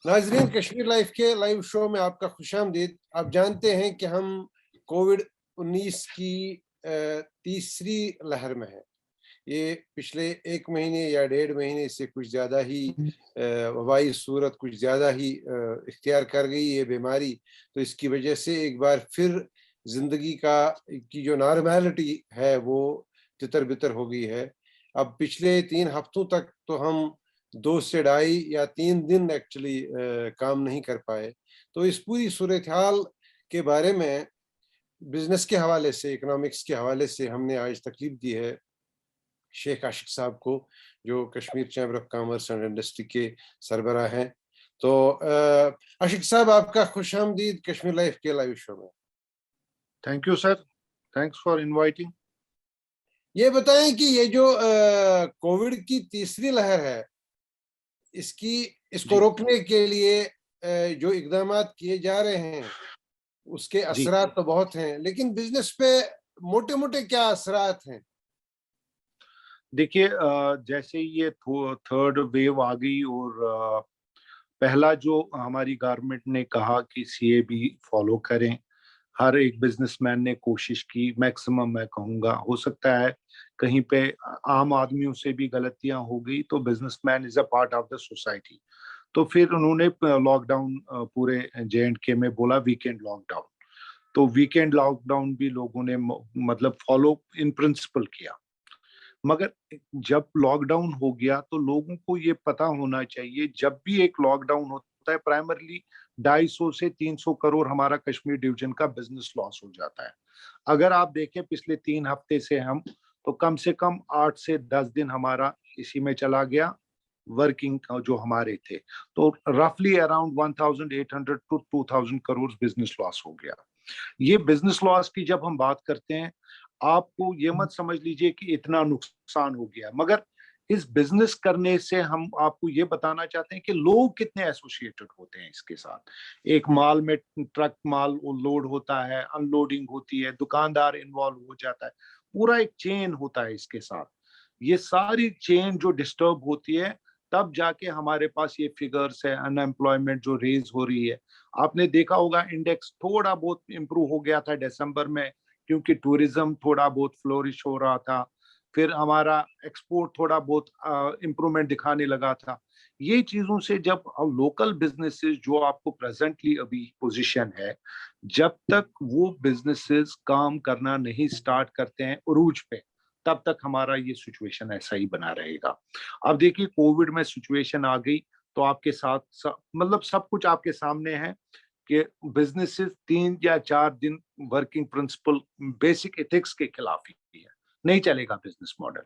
नाजरीन, कश्मीर लाइफ के live show में आपका खुशामदीद। आप जानते हैं कि हम कोविड-19 की तीसरी लहर में हैं। ये पिछले 1 महीने या 1.5 महीने से कुछ ज़्यादा ही वबाई सूरत कुछ ज़्यादा ही इख्तियार कर गई ये बीमारी। तो इसकी वजह से एक बार फिर ज़िंदगी की जो नॉर्मेलिटी है वो तितर-बितर हो गई है। अब पिछले 3 हफ्तों तक तो हम 2 से ढाई या 3 दिन एक्चुअली काम नहीं कर पाए। तो इस पूरी सूरत-ए-हाल के बारे में बिज़नेस के हवाले से, इकोनॉमिक्स के हवाले से हमने आज तकलीफ दी है शेख आशिक साहब को, जो Kashmir chamber of commerce and industry के सरबराह हैं। तो आशिक साहब, आपका खुशामदीद कश्मीर लाइफ के लाइव शो में। Thank you sir, thanks for inviting. ये बताएं कि ये जो कोविड की तीसरी लहर है, इसको रोकने के लिए जो इकदामात किए जा रहे हैं उसके असरात तो बहुत हैं, लेकिन बिजनेस पे मोटे-मोटे क्या असरात हैं? देखिए, जैसे ये थर्ड वेव आ गई और पहला जो हमारी गवर्नमेंट ने कहा कि सीएबी फॉलो करें, हर एक बिजनेसमैन ने कोशिश की, मैक्सिमम मैं कहूँगा। हो सकता है कहीं पे आम आदमियों से भी गलतियां हो गई, तो businessman is a part of the society. तो फिर उन्होंने लॉकडाउन पूरे जे.एंड.के में बोला, वीकेंड लॉकडाउन। तो वीकेंड लॉकडाउन भी लोगों ने मतलब फॉलो इन प्रिंसिपल किया। मगर जब लॉकडाउन हो गया तो लोगों को ये पता होना चाहिए, जब भी एक लॉकडाउन होता है प्राइमरली 250 से 300 करोड़ हमारा कश्मीर डिवीजन का बिजनेस लॉस हो जाता है। अगर आप देखें पिछले 3 हफ्ते से हम तो कम से कम 8 से 10 दिन हमारा इसी में चला गया, वर्किंग जो हमारे थे। तो रफली around 1800 to 2000 crore business loss हो गया। ये बिजनेस लॉस की जब हम बात करते हैं, आपको ये मत समझ लीजिए कि इतना नुकसान हो गया, मगर इस बिजनेस करने से हम आपको ये बताना चाहते हैं कि लोग कितने एसोसिएटेड होते हैं इसके साथ। एक माल में ट्रक माल लोड होता है, अनलोडिंग होती है, दुकानदार इन्वॉल्व हो जाता है, पूरा एक चेन होता है इसके साथ। ये सारी चेन जो डिस्टर्ब होती है, तब जाके हमारे पास ये फिगर्स है, अनएम्प्लॉयमेंट जो रेज हो रही है। आपने देखा होगा इंडेक्स थोड़ा बहुत इंप्रूव हो गया था दिसंबर में, क्योंकि टूरिज्म थोड़ा बहुत फ्लोरिश हो रहा था। फिर हमारा एक्सपोर्ट थोड़ा बहुत इंप्रूवमेंट दिखाने लगा था। ये चीजों से जब लोकल बिजनेसेस जो आपको प्रेजेंटली अभी पोजीशन है, जब तक वो बिजनेसेस काम करना नहीं स्टार्ट करते हैं उरूज पे, तब तक हमारा ये सिचुएशन ऐसा ही बना रहेगा। अब देखिए कोविड में सिचुएशन आ गई तो आपके साथ मतलब सब कुछ आपके सामने है कि बिजनेसेस 3 या 4 दिन वर्किंग प्रिंसिपल बेसिक एथिक्स के खिलाफ ही है, नहीं चलेगा बिजनेस मॉडल।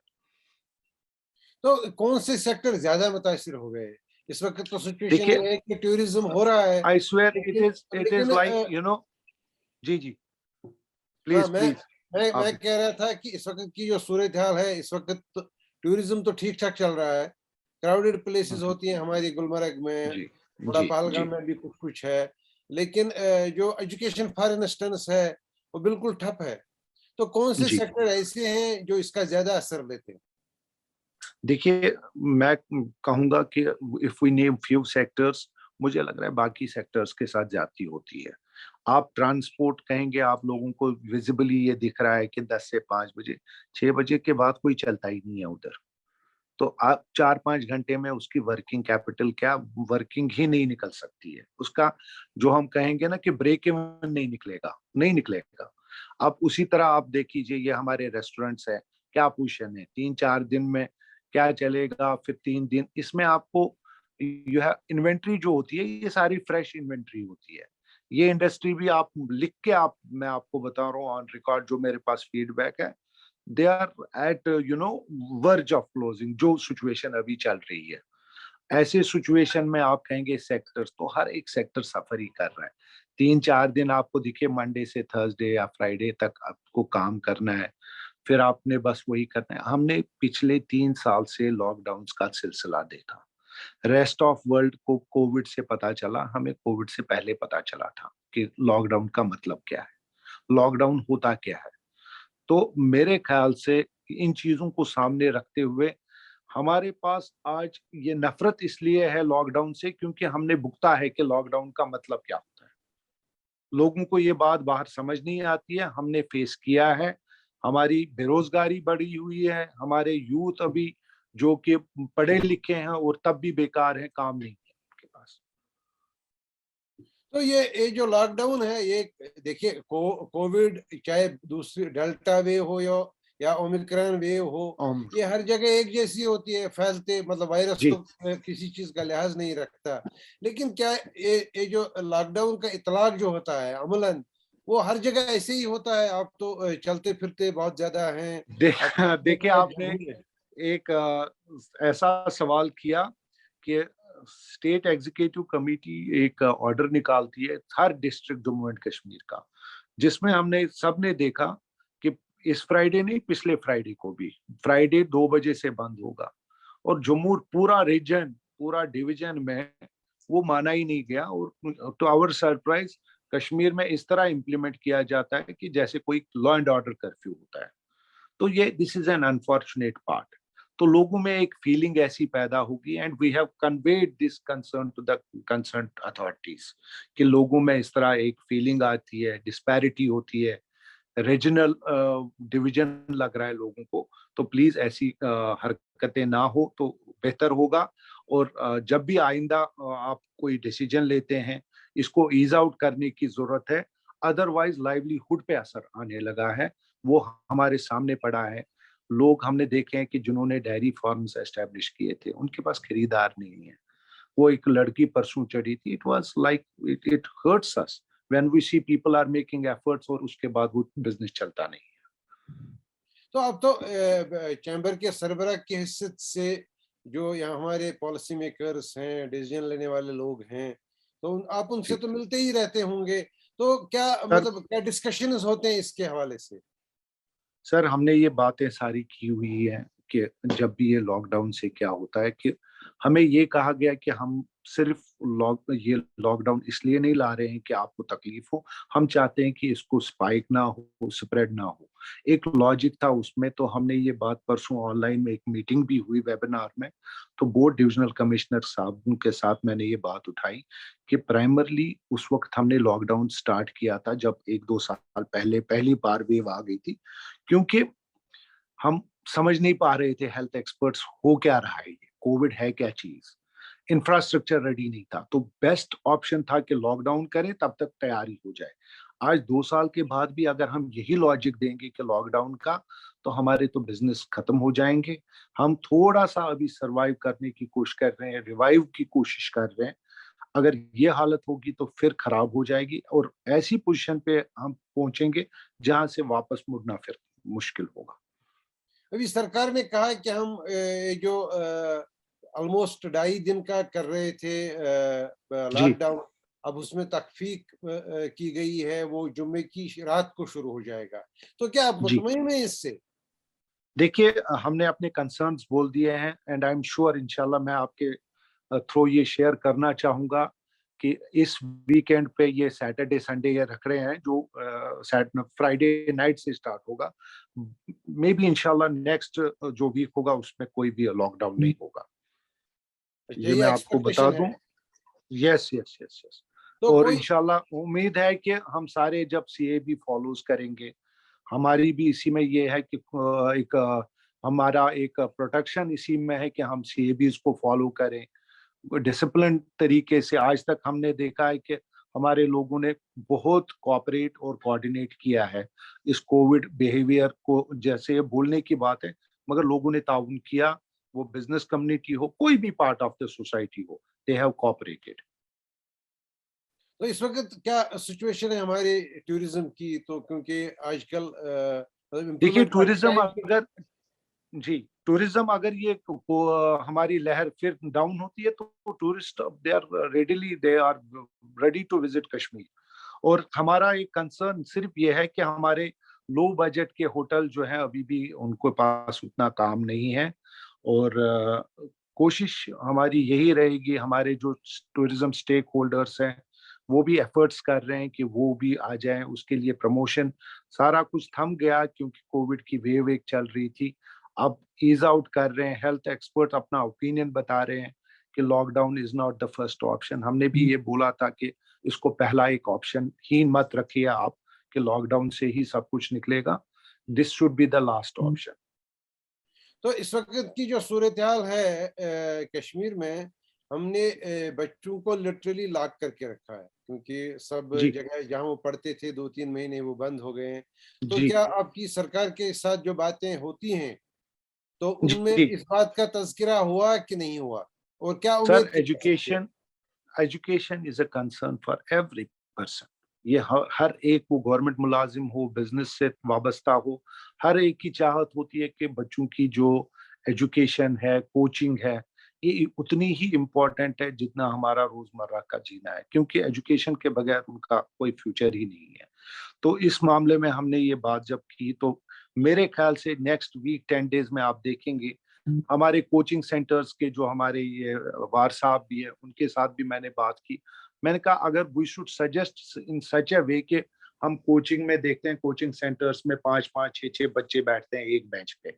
तो कौन से सेक्टर ज्यादा मुतासिर हो गए? इस वक्त तो सिचुएशन देखिए, ये है कि टूरिज्म हो रहा है, आई स्वेयर लेकिन इट इज लाइक जी जी, हाँ, प्लीज मैं प्लीज मैं आप। मैं कह रहा था कि इस वक्त की जो सूरत हाल है, इस वक्त तो टूरिज्म तो ठीक ठाक चल रहा है। क्राउडेड प्लेसेस होती हैं हमारी गुलमर्ग में, जी थोड़ा जी जी। पहलगाम में भी कुछ कुछ है, लेकिन जो एजुकेशन फॉर इंस्टेंस है वो बिल्कुल ठप है। तो कौन से जी सेक्टर ऐसे हैं जो इसका ज्यादा असर लेते हैं? देखिए, मैं कहूंगा कि if we name few sectors, मुझे लग रहा है बाकी सेक्टर्स के साथ जाती होती है। आप ट्रांसपोर्ट कहेंगे, आप लोगों को विजिबली ये दिख रहा है कि 10 से 5 बजे, 6 बजे के बाद कोई चलता ही नहीं है उधर। तो आप 4-5 घंटे में उसकी वर्किंग कैपिटल क्या, वर्किंग ही नहीं निकल सकती है उसका। जो हम कहेंगे ना कि ब्रेक इवन नहीं निकलेगा, नहीं निकलेगा। अब उसी तरह आप देख लीजिए, ये हमारे रेस्टोरेंट्स है, क्या पोजीशन है, 3-4 दिन में क्या चलेगा, फिर 3 दिन इसमें आपको यू है इन्वेंट्री जो होती है, ये सारी फ्रेश इन्वेंट्री होती है। ये इंडस्ट्री भी आप लिख के आप, मैं आपको बता रहा हूँ ऑन रिकॉर्ड जो मेरे पास फीडबैक है, they are at verge of closing, जो सिचुएशन अभी चल रही है। ऐसे सिचुएशन में आप कहेंगे सेक्टर्स, तो हर एक सेक्टर सफर ही कर रहा है। 3-4 दिन आपको दिखे, मंडे से थर्सडे या फ्राइडे तक आपको काम करना है, फिर आपने बस वही करना है। हमने पिछले 3 साल से लॉकडाउन का सिलसिला देखा। रेस्ट ऑफ वर्ल्ड को कोविड से पता चला, हमें कोविड से पहले पता चला था कि लॉकडाउन का मतलब क्या है, लॉकडाउन होता क्या है। तो मेरे ख्याल से इन चीजों को सामने रखते हुए हमारे पास आज ये नफरत इसलिए है लॉकडाउन से क्योंकि हमने भुगता है कि लॉकडाउन का मतलब क्या होता है। लोगों को ये बात बाहर समझ नहीं आती है, हमने फेस किया है। हमारी बेरोजगारी बढ़ी हुई है, हमारे यूथ अभी जो कि पढ़े लिखे हैं और तब भी बेकार हैं, काम नहीं है उनके पास। तो ये जो लॉकडाउन है, ये देखिए कोविड चाहे दूसरी डेल्टा वेव हो या ओमिक्रॉन वेव हो, um, ये हर जगह एक जैसी होती है फैलते, मतलब वायरस जी तो किसी चीज का लिहाज नहीं रखता। लेकिन क्या ये जो लॉकडाउन का इतलाक जो होता है अमलन, वो हर जगह ऐसे ही होता है? आप तो चलते फिरते बहुत ज्यादा हैं, देख आप देखिए आपने होंगे। एक ऐसा सवाल किया कि स्टेट एग्जीक्यूटिव कमेटी एक ऑर्डर निकालती है हर डिस्ट्रिक्ट जम्मू एंड कश्मीर का, जिसमें हमने सबने देखा कि इस फ्राइडे नहीं, पिछले फ्राइडे को भी फ्राइडे 2 बजे से बंद होगा, और जम्मू पूरा रीजन पूरा डिवीजन में वो माना ही नहीं गया। और टू आवर सरप्राइज कश्मीर में इस तरह इम्प्लीमेंट किया जाता है कि जैसे कोई लॉ एंड ऑर्डर कर्फ्यू होता है। तो ये this is an unfortunate part. तो लोगों में एक फीलिंग ऐसी पैदा होगी, and we have conveyed this concern to the concern authorities, कि लोगों में इस तरह एक फीलिंग आती है, डिस्पैरिटी होती है, रीजनल डिवीजन लग रहा है लोगों को। तो प्लीज ऐसी हरकतें ना हो तो बेहतर होगा। और जब भी आइंदा आप कोई डिसीजन लेते हैं, इसको ईज आउट करने की जरूरत है। अदरवाइज लाइवलीहुड पे असर आने लगा है, वो हमारे सामने पड़ा है। लोग हमने देखे हैं कि जिन्होंने डेयरी फार्म्स एस्टेब्लिश किए थे, उनके पास खरीदार नहीं है। वो एक लड़की परसों चढ़ी थी, it was like it hurts us when we see people are making efforts और उसके बाद वो बिजनेस चलता नहीं। तो अब तो चैम्बर के सरबराह की हैसियत से जो यहाँ हमारे पॉलिसी मेकर्स हैं, डिसीजन लेने वाले लोग हैं, तो आप उनसे जी तो मिलते ही रहते होंगे। तो क्या सर, मतलब क्या डिस्कशंस होते हैं इसके हवाले से? सर हमने ये बातें सारी की हुई है कि जब भी ये लॉकडाउन से क्या होता है कि हमें ये कहा गया कि हम सिर्फ ये लॉकडाउन इसलिए नहीं ला रहे हैं कि आपको तकलीफ हो, हम चाहते हैं कि इसको स्पाइक ना हो, स्प्रेड ना हो। एक लॉजिक था उसमें। तो हमने ये बात परसों ऑनलाइन में एक मीटिंग भी हुई वेबिनार में, तो बोर्ड डिविजनल कमिश्नर साहब उनके साथ मैंने ये बात उठाई कि प्राइमरली उस वक्त हमने लॉकडाउन स्टार्ट किया था जब 1-2 साल पहले पहली बार वेव आ गई थी, क्योंकि हम समझ नहीं पा रहे थे हेल्थ एक्सपर्ट्स हो क्या रहा है, ये कोविड है क्या चीज, इंफ्रास्ट्रक्चर रेडी नहीं था। तो बेस्ट ऑप्शन था कि लॉकडाउन करें, तब तक तैयारी हो जाए। आज 2 साल के बाद भी अगर हम यही लॉजिक देंगे कि लॉकडाउन का, तो हमारे तो बिजनेस खत्म हो जाएंगे। हम थोड़ा सा अभी सरवाइव करने की कोशिश कर रहे हैं, रिवाइव की कोशिश कर रहे हैं। अगर ये हालत होगी तो फिर खराब हो जाएगी, और ऐसी पोजीशन पे हम पहुंचेंगे जहां से वापस मुड़ना फिर मुश्किल होगा। अभी सरकार ने कहा कि हम जो ऑलमोस्ट 2.5 दिन का कर रहे थे जी लॉकडाउन, अब उसमें तखफीक की गई है, वो जुम्मे की रात को शुरू हो जाएगा। तो क्या आप जी मुतमईन हैं इससे? देखिए, हमने अपने कंसर्न्स बोल दिए हैं, एंड आई एम श्योर इंशाल्लाह मैं आपके थ्रू ये शेयर करना चाहूंगा कि इस वीकेंड पे ये सैटरडे संडे ये रख रहे हैं जो फ्राइडे नाइट से स्टार्ट होगा। मे बी इंशाल्लाह नेक्स्ट जो वीक होगा उसमें कोई भी लॉकडाउन नहीं होगा, ये यही मैं आपको बता एक्सपेक्टेशन है। दूं। Yes yes yes yes. तो और कोई इंशाल्लाह उम्मीद है कि हम सारे जब सीएबी फॉलोज करेंगे, हमारी भी इसी में ये है कि एक हमारा एक प्रोटेक्शन इसी में है कि हम सीएबीज को फॉलो करें डिसिप्लिन तरीके से। आज तक हमने देखा है कि हमारे लोगों ने बहुत कोऑपरेट और कोऑर्डिनेट किया है इस कोविड बिहेवियर को। जैसे ये बोलने की बात है, मगर लोगों ने ताउन किया, वो बिजनेस कम्युनिटी हो, कोई भी पार्ट ऑफ द सोसाइटी हो, दे हैव कोऑपरेटेड। तो इस वक्त क्या सिचुएशन है हमारे टूरिज्म की? तो क्योंकि आजकल मतलब देखिए इम्प्रूवमेंट काफी टूरिज्म टाइम। अगर जी टूरिज्म अगर ये हमारी लहर फिर डाउन होती है तो tourist they are ready to visit Kashmir. और हमारा एक कंसर्न सिर्फ ये है कि हमारे लो बजट के होटल जो हैं अभी भी उनके पास उतना काम नहीं है। और कोशिश हमारी यही रहेगी, हमारे जो टूरिज्म स्टेक होल्डर्स हैं वो भी एफर्ट्स कर रहे हैं कि वो भी आ जाएं। उसके लिए प्रमोशन सारा कुछ थम गया क्योंकि कोविड की वेव एक चल रही थी। अब ईज आउट कर रहे हैं, हेल्थ एक्सपर्ट अपना ओपिनियन बता रहे हैं कि lockdown is not the first option. हमने भी ये बोला था कि इसको पहला एक ऑप्शन ही मत रखिए आप कि लॉकडाउन से ही सब कुछ निकलेगा, this should be the last option. तो इस वक्त की जो सूरत हाल है कश्मीर में, हमने बच्चों को लिटरली लॉक करके रखा है, क्योंकि सब जी जगह जहाँ वो पढ़ते थे 2-3 महीने वो बंद हो गए हैं। तो जी क्या आपकी सरकार के साथ जो बातें होती हैं, तो उनमें जी इस बात का तज़किरा हुआ कि नहीं हुआ, और क्या सर, उम्मीद की जा सकती है? Education is a concern for every person. ये हर एक, वो गवर्नमेंट मुलाजिम हो, बिजनेस से वाबस्ता हो, हर एक की चाहत होती है कि बच्चों की जो एजुकेशन है, कोचिंग है, ये उतनी ही इम्पोर्टेंट है जितना हमारा रोजमर्रा का जीना है, क्योंकि एजुकेशन के बगैर उनका कोई फ्यूचर ही नहीं है। तो इस मामले में हमने ये बात जब की, तो मेरे ख्याल से नेक्स्ट वीक 10 डेज में आप देखेंगे हमारे कोचिंग सेंटर्स के जो हमारे ये वार साहब भी है, उनके साथ भी मैंने बात की। मैंने कहा अगर वी शुड सजेस्ट इन सच अ वे कि हम कोचिंग में देखते हैं, कोचिंग सेंटर्स में 5-5 6-6 बच्चे बैठते हैं एक बेंच पे,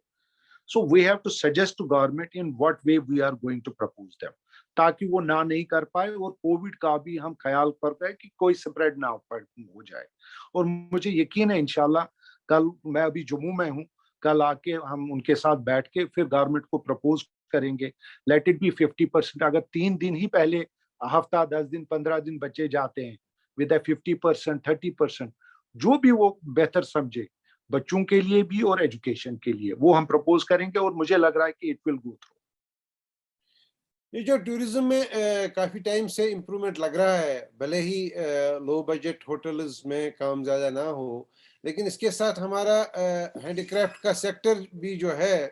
so we have to suggest to government in what way we are going to propose them, ताकि वो ना नहीं कर पाए और कोविड का भी हम ख्याल कर पाए कि कोई स्प्रेड ना हो जाए। और मुझे यकीन है इंशाल्लाह, कल मैं अभी जम्मू में हूँ, कल आके हम उनके साथ बैठ के फिर गवर्नमेंट को प्रपोज करेंगे। लेट इट बी 50%, अगर 3 दिन ही पहले, हफ्ता 10 दिन 15 दिन बच्चे जाते हैं, विद 50%, 30%, जो भी वो बेहतर समझे बच्चों के लिए भी और एजुकेशन के लिए, वो हम प्रपोज करेंगे और मुझे लग रहा है कि इट विल गो थ्रू। ये जो टूरिज्म में काफी टाइम से इम्प्रूवमेंट लग रहा है, भले ही लो बजट होटल्स में काम ज्यादा ना हो, लेकिन इसके साथ हमारा हैंडीक्राफ्ट का सेक्टर भी जो है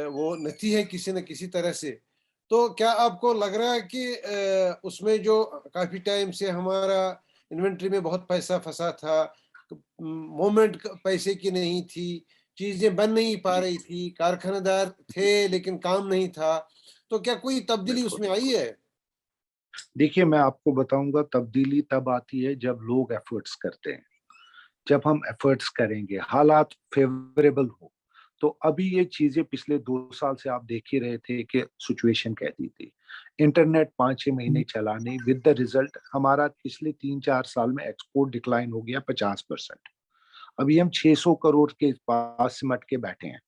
वो नती है किसी न किसी तरह से। तो क्या आपको लग रहा है कि उसमें जो काफी टाइम से हमारा इन्वेंट्री में बहुत पैसा फंसा था, मोमेंट पैसे की नहीं थी, चीजें बन नहीं पा जी रही थी, कारखानेदार थे लेकिन काम नहीं था, तो क्या कोई तब्दीली बिल्कुल, उसमें आई है? देखिए मैं आपको बताऊंगा, तब्दीली तब आती है जब लोग एफर्ट्स करते हैं। जब हम एफर्ट्स करेंगे, हालात फेवरेबल हो, तो अभी ये चीजें पिछले 2 साल से आप देख ही रहे थे कि सिचुएशन कैसी थी। इंटरनेट 5-6 महीने चला नहीं, विद द रिजल्ट हमारा पिछले 3-4 साल में एक्सपोर्ट डिक्लाइन हो गया 50%। अभी हम 600 करोड़ के पास सिमट के बैठे हैं।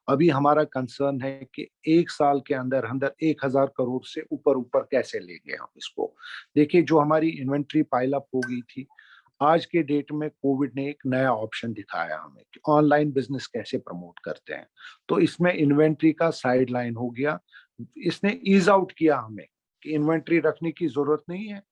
अभी हमारा कंसर्न है कि 1 साल के अंदर अंदर 1,000 करोड़ से ऊपर ऊपर कैसे ले गए हम इसको। देखिए जो हमारी इन्वेंट्री पाइल अप हो गई थी, आज के डेट में कोविड ने एक नया ऑप्शन दिखाया हमें कि ऑनलाइन बिजनेस कैसे प्रमोट करते हैं। तो इसमें इन्वेंट्री का साइड लाइन हो गया, इसने ईज आउट किया हमें कि इन्वेंट्री रखने की जरूरत नहीं है।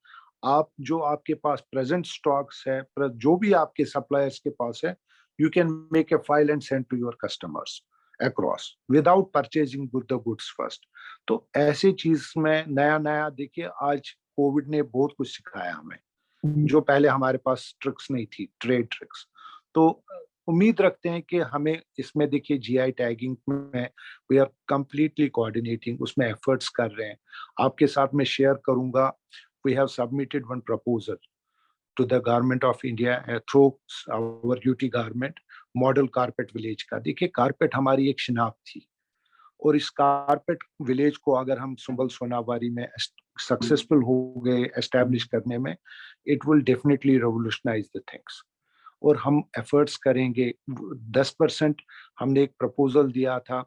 आप जो आपके पास प्रेजेंट स्टॉक्स है, जो भी आपके सप्लायर्स के पास है, you can make a file and send to your customers across without purchasing the goods first. तो ऐसी चीज में नया नया, देखिए आज कोविड ने बहुत कुछ सिखाया हमें, जो पहले हमारे पास ट्रिक्स नहीं थी, ट्रेड ट्रिक्स। तो उम्मीद रखते हैं कि हमें इसमें, देखिए जीआई टैगिंग में वी आर कंप्लीटली कोऑर्डिनेटिंग, उसमें एफर्ट्स कर रहे हैं। आपके साथ मैं शेयर करूंगा, we have submitted one proposal to the government of India through our UT government, model carpet village का। देखिए कारपेट हमारी एक शिनाख्त थी, और इस कारपेट विलेज को अगर हम सुंबल सोनावारी में सक्सेसफुल हो गए एस्टेब्लिश करने में, it will definitely revolutionise the things. और हम एफर्ट्स करेंगे। 10% हमने एक प्रपोजल दिया था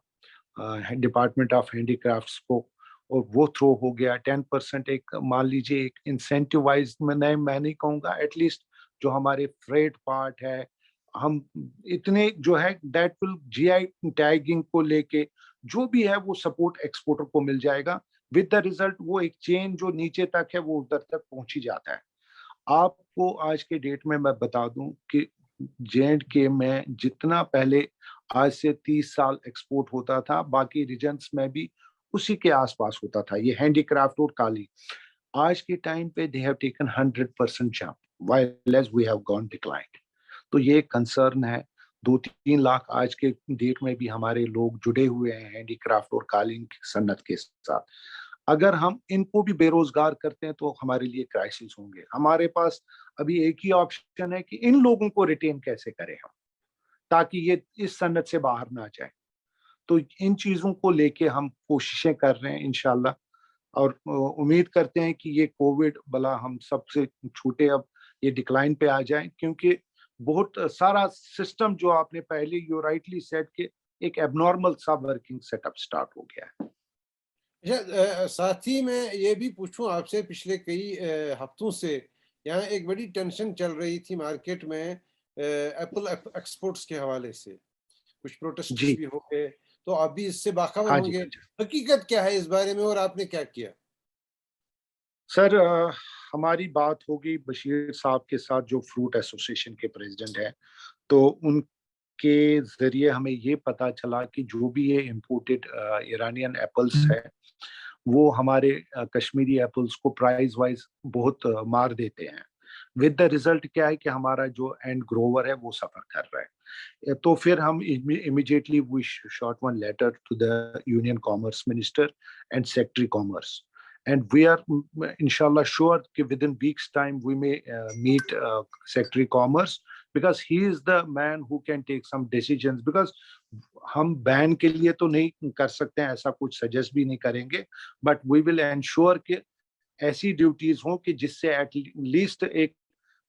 डिपार्टमेंट ऑफ हैंडीक्राफ्ट्स को, और वो थ्रो हो गया। 10% एक मान लीजिए एक इंसेंटिवाइज, मैं नहीं कहूँगा, एटलीस्ट जो हमारे फ्रेट पार्ट है, हम इतने जो है दैट विल जीआई टैगिंग को लेके जो भी है वो सपोर्ट एक्सपोर्टर को मिल जाएगा। विद द रिजल्ट वो एक चेन जो नीचे तक है वो उधर तक पहुंच ही जाता है। आपको आज के डेट में मैं बता दूं कि जे-एंड-के में जितना पहले आज से 30 साल एक्सपोर्ट होता था, बाकी रीजन्स में भी उसी के आसपास होता था, ये हैंडीक्राफ्ट और काली। आज के टाइम पे they have taken 100% jump while as we have gone declined. तो ये कंसर्न है। 2-3 लाख आज के डेट में भी हमारे लोग जुड़े हुए हैं हैंडीक्राफ्ट और कालीन की सन्नत के साथ। अगर हम इनको भी बेरोजगार करते हैं तो हमारे लिए क्राइसिस होंगे। हमारे पास अभी एक ही ऑप्शन है कि इन लोगों को रिटेन कैसे करें हम, ताकि ये इस सन्नत से बाहर ना जाए। तो इन चीजों को लेके हम कोशिशें कर रहे हैं इंशाल्लाह, और उम्मीद करते हैं कि ये कोविड बला हम सबसे छूटे, अब ये डिक्लाइन पे आ जाए, क्योंकि बहुत सारा सिस्टम जो आपने पहले यू राइटली सेड कि एक एबनॉर्मल सा वर्किंग सेटअप स्टार्ट हो गया है। अच्छा, साथ ही मैं ये भी पूछूं आपसे, पिछले कई हफ्तों से यहाँ एक बड़ी टेंशन चल रही थी मार्केट में एप्पल एक्सपोर्ट्स के हवाले से, कुछ प्रोटेस्ट जी, भी हो गए, तो आप भी इससे बाखबर हाँ जी, होंगे। हाँ जी। हकीकत क्या है इस बारे में और आपने क्या किया? सर, हमारी बात होगी बशीर साहब के साथ, जो फ्रूट एसोसिएशन के प्रेसिडेंट हैं, तो उनके जरिए हमें ये पता चला कि जो भी ये इम्पोर्टेड ईरानियन एप्पल्स है, वो हमारे कश्मीरी एप्पल्स को प्राइस वाइज बहुत मार देते हैं। विद द रिजल्ट क्या है कि हमारा जो एंड ग्रोवर है वो सफर कर रहा है। तो फिर हम immediately we shot one letter to the union commerce minister and secretary commerce, and we are inshallah sure that within weeks time we may meet secretary commerce, because he is the man who can take some decisions, because हम ban के लिए तो नहीं कर सकते हैं, ऐसा कुछ सजेस्ट भी नहीं करेंगे, बट वी विल एंश्योर कि ऐसी ड्यूटीज हों कि जिससे एटलीस्ट एक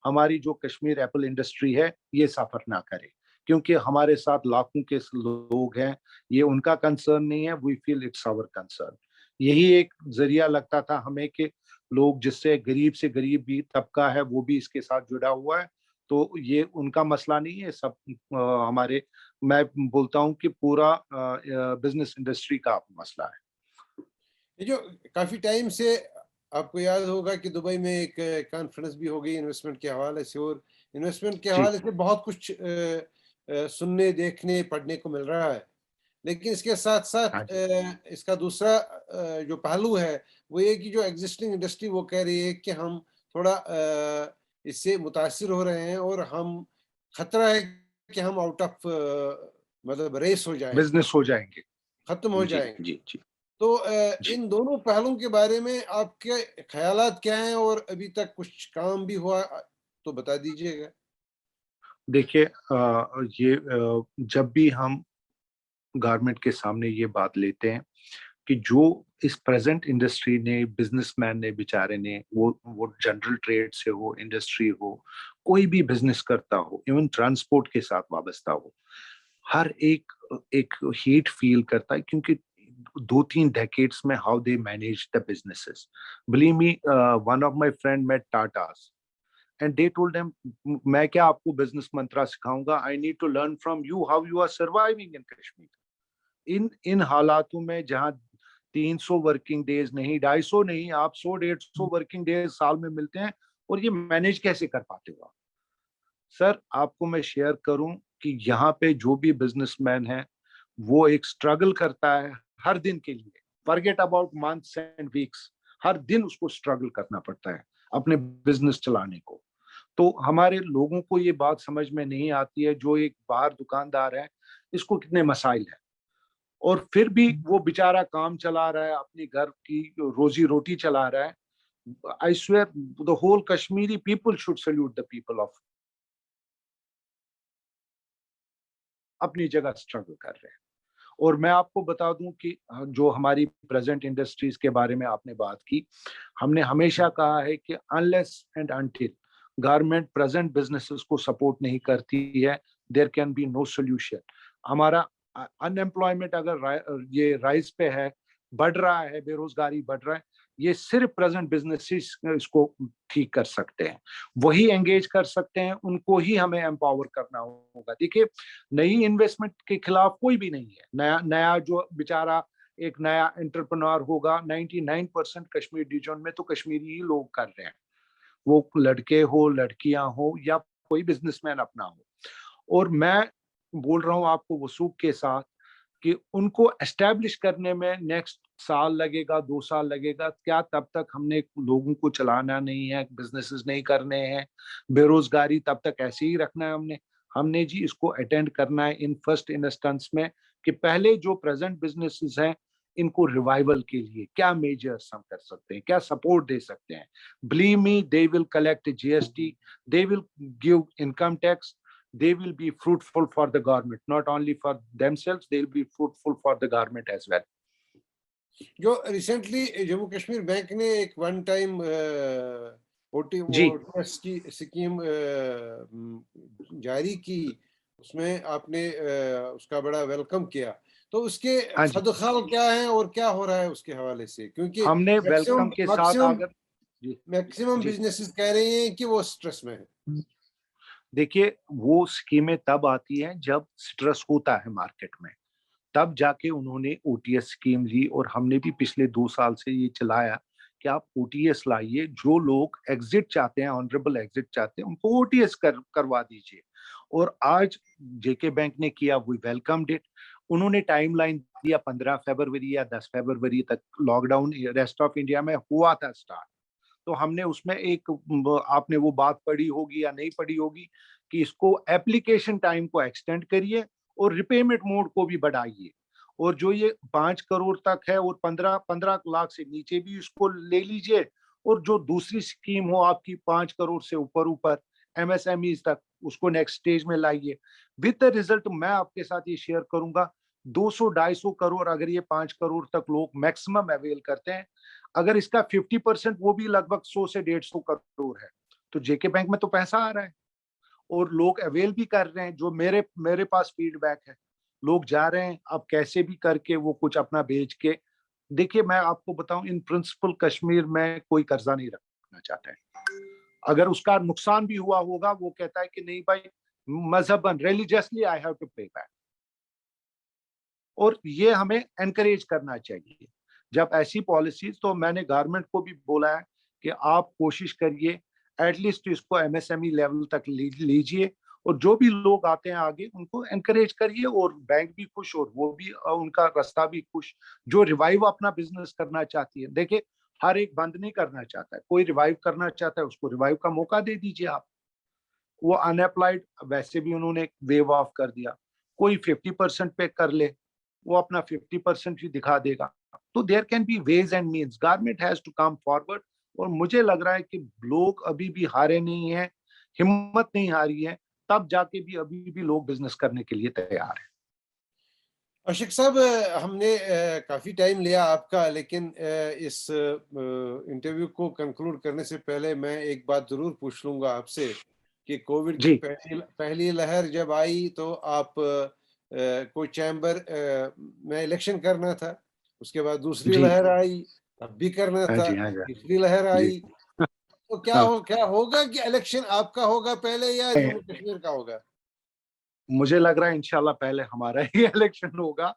हमारी जो कश्मीर एप्पल इंडस्ट्री है ये सफर ना करे, क्योंकि हमारे साथ लाखों के लोग हैं, ये उनका कंसर्न नहीं है, we feel it's our concern. यही एक जरिया लगता था हमें कि लोग जिससे गरीब से गरीब भी तबका है वो भी इसके साथ जुड़ा हुआ है, तो ये उनका मसला नहीं है, सब हमारे, मैं बोलता हूँ कि पूरा बिजनेस इंडस्ट्री का मसला है। ये जो काफी टाइम से, आपको याद होगा कि दुबई में एक कॉन्फ्रेंस भी हो गई इन्वेस्टमेंट के हवाले से, और इन्वेस्टमेंट के जी, हवाले से बहुत कुछ सुनने, देखने, पढ़ने को मिल रहा है। लेकिन इसके साथ साथ हाँ जी, इसका दूसरा जो पहलू है वो ये कि जो एग्जिस्टिंग इंडस्ट्री वो कह रही है कि हम थोड़ा इससे मुतासिर हो रहे हैं, और हम खतरा है कि हम आउट ऑफ मतलब रेस हो जाएंगे, बिजनेस हो जाएंगे। खत्म हो जी, जाएंगे। जी, जी, तो जी। इन दोनों पहलुओं के बारे में आपके ख्यालात क्या हैं, और अभी तक कुछ काम भी हुआ तो बता दीजिएगा। देखिए, ये जब भी हम गवर्नमेंट के सामने ये बात लेते हैं कि जो इस प्रेजेंट इंडस्ट्री ने, बिजनेसमैन ने बेचारे ने, वो जनरल ट्रेड से हो, इंडस्ट्री हो, कोई भी बिजनेस करता हो, इवन ट्रांसपोर्ट के साथ वाबस्ता हो, हर एक एक हीट फील करता है, क्योंकि 2-3 decades में how they manage the businesses. Believe me, one of my friend met Tatas and they told them, मैं क्या आपको बिजनेस मंत्रा सिखाऊंगा, I need to learn from you how you are surviving in Kashmir, in इन हालातों में जहां 300 वर्किंग डेज नहीं, 250 नहीं, आप 100-150 वर्किंग डेज साल में मिलते हैं, और ये मैनेज कैसे कर पाते हो आप? सर, आपको मैं शेयर करूं कि यहाँ पे जो भी बिजनेसमैन है वो एक स्ट्रगल करता है हर दिन के लिए, forget about months and weeks, हर दिन उसको स्ट्रगल करना पड़ता है अपने बिजनेस चलाने को। तो हमारे लोगों को ये बात समझ में नहीं आती है, जो एक बाहर दुकानदार है इसको कितने मसाइल है, और फिर भी वो बेचारा काम चला रहा है, अपने घर की रोजी रोटी चला रहा है। I swear the whole Kashmiri people should salute the people of, अपनी जगह स्ट्रगल कर रहे हैं। और मैं आपको बता दूं कि जो हमारी प्रेजेंट इंडस्ट्रीज के बारे में आपने बात की, हमने हमेशा कहा है कि unless and until government present businesses को सपोर्ट नहीं करती है, there can be no solution. हमारा अनएम्प्लॉयमेंट अगर ये राइज पे है, बढ़ रहा है, बेरोजगारी बढ़ रहा है, ये सिर्फ प्रेजेंट बिजनेसेस इसको ठीक कर सकते हैं, वही एंगेज कर सकते हैं, उनको ही हमें एम्पावर करना होगा। देखिए, नई इन्वेस्टमेंट के खिलाफ कोई भी नहीं है, नया नया जो बेचारा एक नया एंटरप्रेन्योर होगा, 99% कश्मीर रीजन में तो कश्मीरी ही लोग कर रहे हैं, वो लड़के हो, लड़कियां हो, या कोई बिजनेसमैन अपना हो। और मैं बोल रहा हूँ आपको वसूख के साथ कि उनको एस्टेब्लिश करने में नेक्स्ट साल लगेगा, 2 साल लगेगा, क्या तब तक हमने लोगों को चलाना नहीं है, बिजनेसेस नहीं करने हैं, बेरोजगारी तब तक ऐसे ही रखना है हमने। हमने जी इसको अटेंड करना है इन फर्स्ट इंस्टेंस में, कि पहले जो प्रेजेंट बिजनेसेस हैं इनको रिवाइवल के लिए क्या मेजर्स हम कर सकते हैं, क्या सपोर्ट दे सकते हैं। Believe me, they will collect GST, they will give income tax, they will be fruitful for the government, not only for themselves, they will be fruitful for the government as well. जो recently Jammu Kashmir bank ने एक one time जी OTS की scheme जारी की, उसमें आपने उसका बड़ा वेलकम किया, तो उसके हाँ जी, सदुखाल क्या है और क्या हो रहा है उसके हवाले से? क्योंकि हमने मैक्सिमम वेलकम के साथ मैक्सिमम अगर जी मैक्सिमम जी बिजनेसेस कह रहे हैं कि वो स्ट्रेस में है। देखिए, वो स्कीमें तब आती हैं जब स्ट्रेस होता है मार्केट में, तब जाके उन्होंने ओटीएस स्कीम ली। और हमने भी पिछले 2 साल से ये चलाया कि आप ओटीएस लाइए, जो लोग एग्जिट चाहते हैं, ऑनरेबल एग्जिट चाहते हैं, उनको ओटीएस करवा दीजिए। और आज जेके बैंक ने किया, वी वेलकम्ड इट। उन्होंने टाइमलाइन दिया 15 फरवरी या 10 फरवरी तक, लॉकडाउन रेस्ट ऑफ इंडिया में हुआ था स्टार्ट। तो हमने उसमें एक आपने वो बात पढ़ी होगी या नहीं पढ़ी होगी कि इसको एप्लीकेशन टाइम को एक्सटेंड करिए और रिपेमेंट मोड को भी बढ़ाइए। और जो ये 5 करोड़ तक है और 15 लाख से नीचे भी इसको ले लीजिए। और जो दूसरी स्कीम हो आपकी 5 करोड़ से ऊपर ऊपर एमएसएमईज तक, उसको नेक्स्ट स्टेज में लाइए। विद द रिजल्ट मैं आपके साथ ये शेयर करूंगा, 200-250 करोड़ अगर ये 5 करोड़ तक लोग मैक्सिमम अवेल करते हैं, अगर इसका 50% वो भी लगभग 100 से 150 करोड़ है, तो जेके बैंक में तो पैसा आ रहा है और लोग अवेल भी कर रहे हैं। जो मेरे मेरे पास फीडबैक है, लोग जा रहे हैं अब कैसे भी करके वो कुछ अपना बेच के। देखिए, मैं आपको बताऊं, इन प्रिंसिपल कश्मीर में कोई कर्जा नहीं रखना चाहता है। अगर उसका नुकसान भी हुआ होगा, वो कहता है कि नहीं भाई, मजहबन रिलीजियसली आई हैव टू पे बैक। और ये हमें एनकरेज करना चाहिए जब ऐसी पॉलिसीज। तो मैंने गवर्नमेंट को भी बोला है कि आप कोशिश करिए एटलीस्ट इसको एमएसएमई लेवल तक लीजिए, और जो भी लोग आते हैं आगे उनको एनकरेज करिए, और बैंक भी खुश और वो भी उनका रास्ता भी खुश। जो रिवाइव अपना बिजनेस करना चाहती है, देखिए हर एक बंद नहीं करना चाहता है, कोई रिवाइव करना चाहता है उसको रिवाइव का मौका दे दीजिए आप। वो अनएप्लाइड वैसे भी उन्होंने वेव ऑफ कर दिया, कोई 50% पे कर ले, वो अपना 50% ही दिखा देगा। तो there can be ways and means, government has to come forward. और मुझे लग रहा है कि लोग अभी भी हारे नहीं है, हिम्मत नहीं हारी है, तब जाके भी अभी भी लोग बिजनेस करने के लिए तैयार है। अशिक साहब, हमने काफ़ी टाइम लिया आपका, लेकिन इस इंटरव्यू को कंक्लूड करने से पहले मैं एक बात ज़रूर पूछ लूँगा आपसे कि कोविड की जी पहली लहर जब आई तो आप कोई चैम्बर में इलेक्शन करना था, उसके बाद दूसरी जी लहर आई, तब भी करना हाँ था, जी हाँ जी तीसरी लहर जी आई, तो हाँ। क्या होगा कि इलेक्शन आपका होगा पहले या जम्मू कश्मीर का होगा? मुझे लग रहा है इंशाल्लाह पहले हमारा ही इलेक्शन होगा।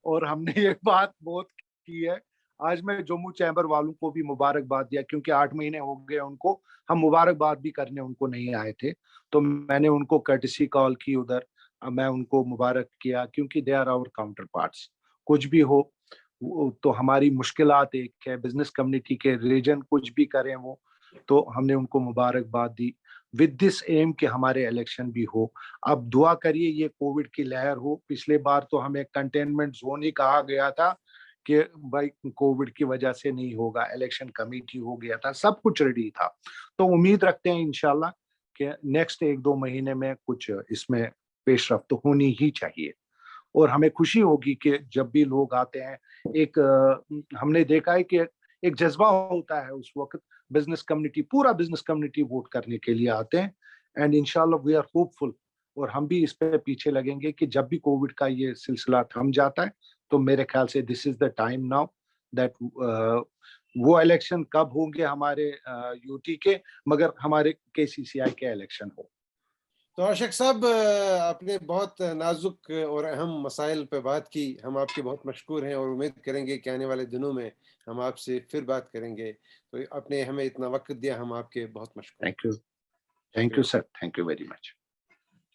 और हमने ये बात बहुत की है। आज मैं जम्मू चैम्बर वालों को भी मुबारकबाद दिया, क्योंकि 8 महीने हो गए उनको, हम मुबारकबाद भी करने उनको नहीं आए थे। तो मैंने उनको कर्टसी कॉल की उधर, मैं उनको मुबारक किया, क्योंकि they are our counterparts. कुछ भी हो, तो हमारी मुश्किलात एक है, बिजनेस कम्युनिटी के रीजन कुछ भी करें वो, तो हमने उनको मुबारकबाद दी विद दिस एम कि हमारे इलेक्शन भी हो। अब दुआ करिए ये कोविड की लहर हो। पिछले बार तो हमें कंटेनमेंट जोन ही कहा गया था कि भाई कोविड की वजह से नहीं होगा, इलेक्शन कमेटी हो गया था, सब कुछ रेडी था। तो उम्मीद रखते हैं इंशाल्लाह कि नेक्स्ट 1-2 महीने में कुछ इसमें पेशरफ्त होनी ही चाहिए। और हमें खुशी होगी कि जब भी लोग आते हैं, एक हमने देखा है कि एक जज्बा होता है उस वक्त, बिजनेस कम्युनिटी, पूरा बिजनेस कम्युनिटी वोट करने के लिए आते हैं। एंड इंशाल्लाह वी आर होपफुल, और हम भी इस पे पीछे लगेंगे कि जब भी कोविड का ये सिलसिला थम जाता है, तो मेरे ख्याल से this is the time now that वो इलेक्शन कब होंगे हमारे यूटी के, मगर हमारे केसीसीआई के इलेक्शन हो। तो आशिक साहब, आपने बहुत नाजुक और अहम मसाइल पे बात की, हम आपके बहुत मशकूर हैं और उम्मीद करेंगे कि आने वाले दिनों में हम आपसे फिर बात करेंगे। तो आपने हमें इतना वक्त दिया, हम आपके बहुत मशकूर हैं। थैंक यू शुक्रिया। Sir, thank you very much.